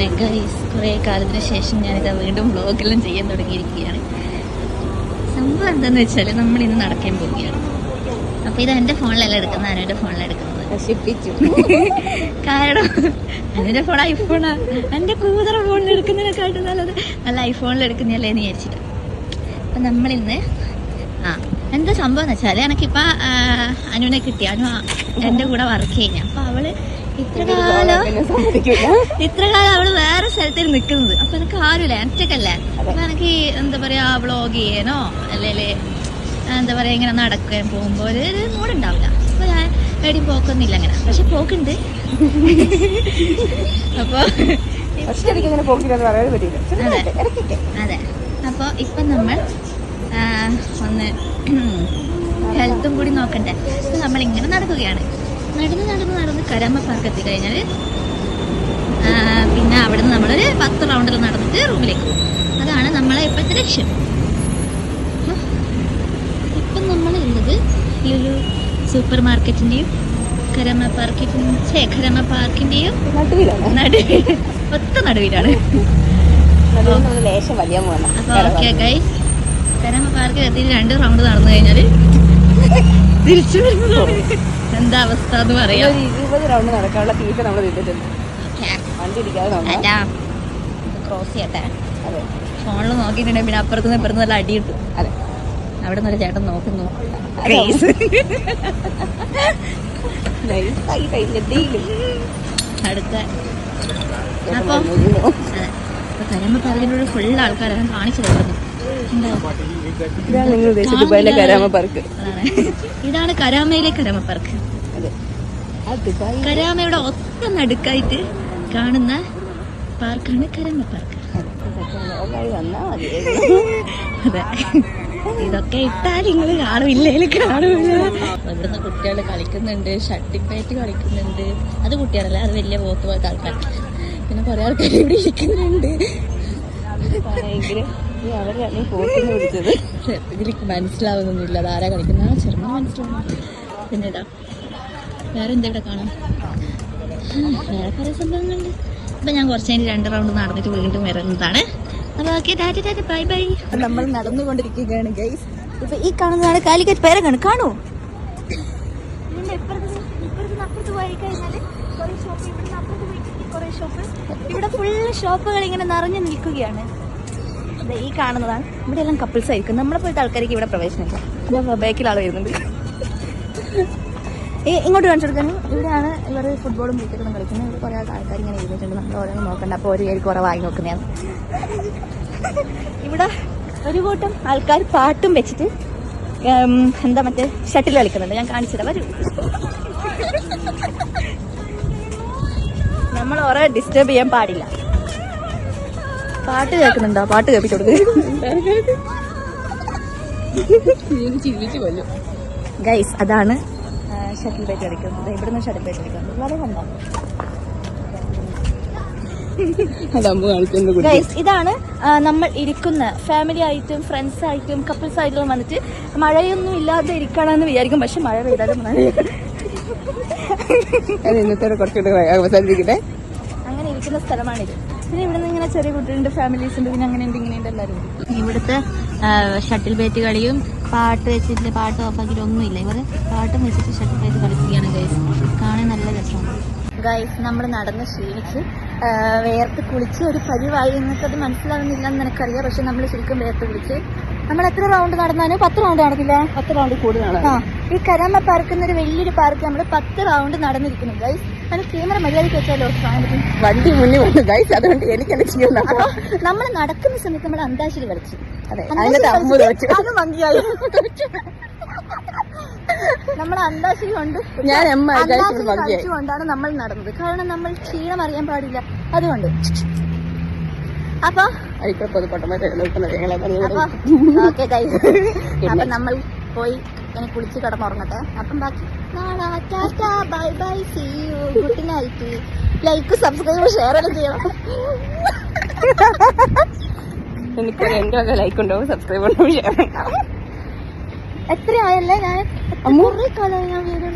അങ്ങനെ ഗൈസ് കുറേ കാലത്തിന് ശേഷം ഞാനിത് വീണ്ടും വ്ളോഗെല്ലാം ചെയ്യാൻ തുടങ്ങിയിരിക്കുകയാണ്. സംഭവം എന്താണെന്ന് വെച്ചാൽ നമ്മൾ ഇന്ന് നടക്കാൻ പോവുകയാണ്. അപ്പോൾ ഇത് എൻ്റെ ഫോണിലല്ല എടുക്കുന്നത്, അനുവിൻ്റെ ഫോണിലാണ് എടുക്കുന്നത്. കാരണം അനുവിൻ്റെ ഫോൺ ഐഫോണാണ്. എൻ്റെ കൂതറ ഫോണിൽ എടുക്കുന്നതിനെക്കാട്ടും നല്ലത് നല്ല ഐഫോണിൽ എടുക്കുന്നതല്ലേ എന്ന് വിചാരിച്ചിട്ട്. അപ്പം നമ്മളിന്ന് എന്താ സംഭവം എന്ന് വെച്ചാൽ എനിക്കിപ്പോൾ അനുവിനെ കിട്ടി. അനു എൻ്റെ കൂടെ വർക്ക് ചെയ്യുക. അപ്പോൾ അവള് ഇത്ര കാലം അവള് വേറെ സ്ഥലത്തിൽ നിൽക്കുന്നത്. അപ്പൊ എനിക്ക് ആരുമില്ല, ഒറ്റക്കല്ലേ. അപ്പൊ എനിക്ക് എന്താ പറയാ വ്ളോഗ് ചെയ്യാനോ അല്ലേല് എന്താ പറയാ ഇങ്ങനെ നടക്കാൻ പോകുമ്പോ ഒരു മൂടുണ്ടാവില്ല. അപ്പൊ ഞാൻ എവിടെയും പോക്കൊന്നുമില്ല അങ്ങനെ. പക്ഷെ പോക്കുണ്ട്. അപ്പൊ അതെ. അപ്പൊ ഇപ്പൊ നമ്മൾ ഒന്ന് ഹെൽത്തും കൂടി നോക്കണ്ടേ. അപ്പൊ നമ്മളിങ്ങനെ നടക്കുകയാണ്. നടന്ന് കരാമ പാർക്ക് എത്തി കഴിഞ്ഞാൽ പിന്നെ അവിടെ നിന്ന് നമ്മളൊരു 10 റൗണ്ടിൽ നടന്നിട്ട് റൂമിലേക്ക് പോകും. അതാണ് നമ്മളെ ഇപ്പോഴത്തെ ലക്ഷ്യം. ഇപ്പം നമ്മളുള്ളത് ഈ ഒരു സൂപ്പർ മാർക്കറ്റിൻ്റെയും കരാമ പാർക്കിൻ്റെയും ഒത്ത നടുവിലാണ്. അപ്പോൾ ഓക്കെ ഗൈസ്, കരാമ പാർക്കിൽ എത്തിയിട്ട് 2 റൗണ്ട് നടന്നു കഴിഞ്ഞാൽ തിരിച്ചു വരുന്നതാണ്. എന്താ അവസ്ഥ എന്ന് പറയാം. 20 റൗണ്ട് നടക്കാനുള്ള തീറ്റ നമ്മൾ തിന്നിട്ടുണ്ട്. ക്രോസ് ചെയ്യട്ടെ. ഫോണിൽ നോക്കിയിട്ടുണ്ടെങ്കിൽ പിന്നെ അപ്പുറത്തുനിന്ന് ഇപ്പുറത്ത് നല്ല അടി കിട്ടും. അതെ, അവിടെ നല്ല ചേട്ടൻ നോക്കുന്നു. അടുത്ത അപ്പൊ കരാമ പാർക്കിനോട് ഫുൾ ആൾക്കാരാണ് കാണിച്ചു കൊടുക്കുന്നത്. ഇതാണ് കരാമയിലെ കരാമ പാർക്ക്. കരാമയുടെ ഒത്ത നടുക്കായിട്ട് കാണുന്ന പാർക്കാണ് കരാമ പാർക്ക്. അതെ, ഇതൊക്കെ ഇട്ടാൽ നിങ്ങൾ കാണുമില്ലേലും കാണുമില്ല. ഇവിടുന്ന് കുട്ടികൾ കളിക്കുന്നുണ്ട്, ഷട്ടിൽബാറ്റ് കളിക്കുന്നുണ്ട്. അത് കുട്ടികളല്ല, അത് വലിയ പോത്ത് പോലത്തെ ആൾക്കാർ. പിന്നെ കുറെ ആൾക്കാർ ഇവിടെ ഇരിക്കുന്നുണ്ട്. ഇതിലേക്ക് മനസ്സിലാവുന്നൊന്നുമില്ല അതാരാ കളിക്കുന്ന. ചെറുപ്പം മനസ്സിലാവുന്നു. പിന്നെ ഇതാ വേറെ എന്താ ഇവിടെ കാണാം, വേറെ കുറെ സംഭവങ്ങളുണ്ട്. അപ്പൊ ഞാൻ കുറച്ച് കഴിഞ്ഞ് 2 റൗണ്ട് നടന്നിട്ട് വീണ്ടും ഇറങ്ങുന്നതാണ്. അപ്പൊ ഓക്കെ, ടാറ്റ ബൈ ബൈ. നമ്മൾ നടന്നുകൊണ്ടിരിക്കുകയാണ് ഗൈസ്. ഇപ്പൊ ഈ കാണുന്നതാണ് കാലിക്കറ്റ് പേരങ്ങാണ്. കാണൂ, അപ്പുറത്ത് പോയി കഴിഞ്ഞാല് കുറെ ഷോപ്പ്, ഇവിടുന്ന് അപ്പുറത്ത് പോയിട്ട് കുറെ ഷോപ്പ്. ഇവിടെ ഫുള്ള് ഷോപ്പുകൾ ഇങ്ങനെ നിറഞ്ഞു നിൽക്കുകയാണ്. ഈ കാണുന്നതാണ്. ഇവിടെ എല്ലാം കപ്പിൾസ് ആയിരിക്കും. നമ്മളെ പോലത്തെ ആൾക്കാർക്ക് ഇവിടെ പ്രവേശനമില്ല. ബാക്കിൽ ആൾ വരുന്നുണ്ട്. ഇങ്ങോട്ട് കാണിച്ചു കൊടുക്കാനും. ഇവിടെയാണ് ഇവർ ഫുട്ബോളും ക്രിക്കറ്റും കളിക്കുന്നത്. ഇവിടെ കുറേ ആൾക്കാർ ഇങ്ങനെ ഇരുന്നിട്ടുണ്ട്. നമ്മൾ ഓരോന്നും നോക്കണ്ട. അപ്പോൾ ഒരു പേര് കുറവായി നോക്കുന്നതാണ്. ഇവിടെ ഒരു കൂട്ടം ആൾക്കാർ പാട്ടും വെച്ചിട്ട് എന്താ മറ്റേ ഷട്ടിൽ കളിക്കുന്നുണ്ട്. ഞാൻ കാണിച്ചില്ല, വരൂ. നമ്മൾ ഓരോ ഡിസ്റ്റർബ് ചെയ്യാൻ പാടില്ല. പാട്ട് കേൾക്കുന്നുണ്ടോ? പാട്ട് കേൾപ്പിച്ചു കൊടുക്കും. ഗൈസ്, അതാണ് ഷട്ടിൽ ബാറ്റ് കളിക്കുന്നത്. ഇവിടുന്ന് ഷട്ടിൽ ബാറ്റ് കളിക്കുന്നത് വളരെ കണ്ടോ. ഗൈസ്, ഇതാണ് നമ്മൾ ഇരിക്കുന്ന ഫാമിലി ആയിട്ടും ഫ്രണ്ട്സ് ആയിട്ടും കപ്പിൾസ് ആയിട്ടും വന്നിട്ട് മഴയൊന്നും ഇല്ലാതെ ഇരിക്കണമെന്ന് വിചാരിക്കും. പക്ഷെ മഴ പെയ്താലും ഇന്നത്തെ കുറച്ചുകൂടെ അവസാനിപ്പിക്കട്ടെ. അങ്ങനെ ഇരിക്കുന്ന സ്ഥലമാണിത്. പിന്നെ ഇവിടുന്ന് ഇങ്ങനെ ചെറിയ കുട്ടികളുണ്ട്, ഫാമിലീസ് ഉണ്ട്, പിന്നെ അങ്ങനെയുണ്ട് ഇങ്ങനെയുണ്ട് എല്ലാവരും. ഇവിടുത്തെ ഷട്ടിൽ ബാറ്റ് കളിയും പാട്ട് വെച്ചിട്ട് പാട്ട് ഓഫാക്കിയിട്ട് ഒന്നുമില്ല. ഇവർ പാട്ടും വെച്ചിട്ട് ഷട്ടിൽ ബാറ്റ് കളിക്കുകയാണ് ഗൈസ്. കാണാൻ നല്ല രസമാണ് ഗൈസ്. നമ്മൾ നടന്ന് ക്ഷീണിച്ച് വേർത്ത് കുളിച്ച് ഒരു പരിവായി. നിങ്ങൾക്കത് മനസ്സിലാവുന്നില്ല എന്ന് എനിക്കറിയാം. പക്ഷെ നമ്മൾ ശരിക്കും വേർത്ത് കുളിച്ച് നമ്മൾ എത്ര റൗണ്ട് നടന്നാലും 10 റൗണ്ട് നടക്കില്ല, 10 റൗണ്ട് കൂടുതലാണ്. ഈ കരാമ പാർക്ക് എന്നൊരു വലിയൊരു പാർക്ക് നമ്മൾ 10 റൗണ്ട് നടന്നിരിക്കുന്നു ഗൈസ്. അത് ക്യാമറ മര്യാദയ്ക്ക് വെച്ചാലോ വണ്ടി മുന്നിൽ വന്നു ഗൈസ്. അതുകൊണ്ട് എനിക്കെന്നെ ചെയ്യുന്ന നമ്മൾ നടക്കുന്ന സമയത്ത് നമ്മൾ അന്താക്ഷരി കളിച്ചു. അത് ഭംഗിയായി. നമ്മൾ അന്താക്ഷരി കൊണ്ട് കളിച്ചുകൊണ്ടാണ് നമ്മൾ നടന്നത്. കാരണം നമ്മൾ ക്ഷീണം അറിയാൻ പാടില്ല, അതുകൊണ്ട്. അപ്പൊ ഓക്കെ ഗൈസ്, അപ്പൊ നമ്മൾ പോയി കുളിച്ച് കിടന്നുറങ്ങട്ടെ. അപ്പം ബാക്കി bye bye, see you, good night. Like, subscribe, share എല്ലാം ചെയ്യണം. എനിക്ക് എന്റെ ലൈക്ക് ഉണ്ടാവും, സബ്സ്ക്രൈബ് ഉണ്ടാവും, ഷെയർ ഉണ്ടാവും. എത്രയായല്ലേ? ഞാൻ കുറേ കാലമായി ഞാൻ വീഡിയോ